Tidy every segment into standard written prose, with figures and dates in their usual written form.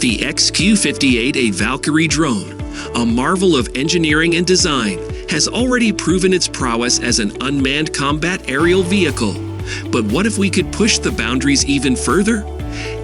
The XQ-58A Valkyrie Drone, a marvel of engineering and design, has already proven its prowess as an unmanned combat aerial vehicle. But what if we could push the boundaries even further?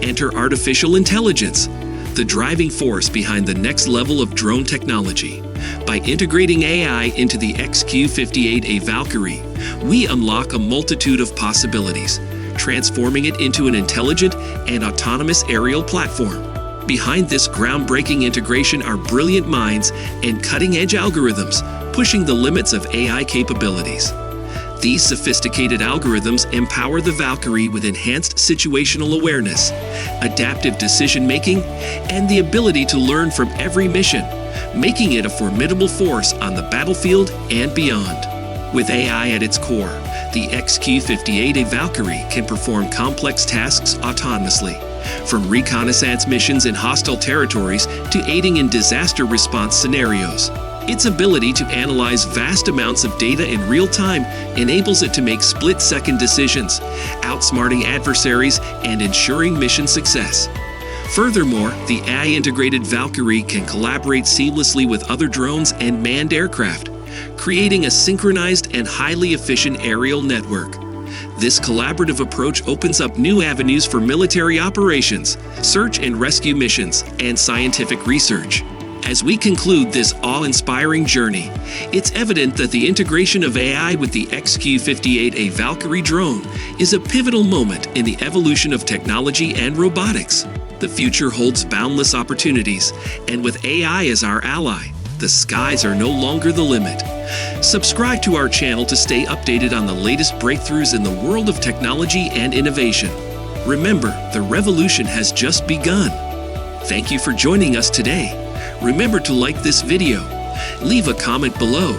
Enter artificial intelligence, the driving force behind the next level of drone technology. By integrating AI into the XQ-58A Valkyrie, we unlock a multitude of possibilities, transforming it into an intelligent and autonomous aerial platform. Behind this groundbreaking integration are brilliant minds and cutting-edge algorithms, pushing the limits of AI capabilities. These sophisticated algorithms empower the Valkyrie with enhanced situational awareness, adaptive decision-making, and the ability to learn from every mission, making it a formidable force on the battlefield and beyond. With AI at its core, the XQ-58A Valkyrie can perform complex tasks autonomously, from reconnaissance missions in hostile territories to aiding in disaster response scenarios. Its ability to analyze vast amounts of data in real time enables it to make split-second decisions, outsmarting adversaries and ensuring mission success. Furthermore, the AI-integrated Valkyrie can collaborate seamlessly with other drones and manned aircraft, creating a synchronized and highly efficient aerial network. This collaborative approach opens up new avenues for military operations, search and rescue missions, and scientific research. As we conclude this awe-inspiring journey, it's evident that the integration of AI with the XQ-58A Valkyrie drone is a pivotal moment in the evolution of technology and robotics. The future holds boundless opportunities, and with AI as our ally, the skies are no longer the limit. Subscribe to our channel to stay updated on the latest breakthroughs in the world of technology and innovation. Remember, the revolution has just begun. Thank you for joining us today. Remember to like this video, leave a comment below,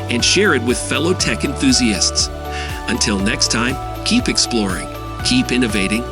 and share it with fellow tech enthusiasts. Until next time, keep exploring, keep innovating,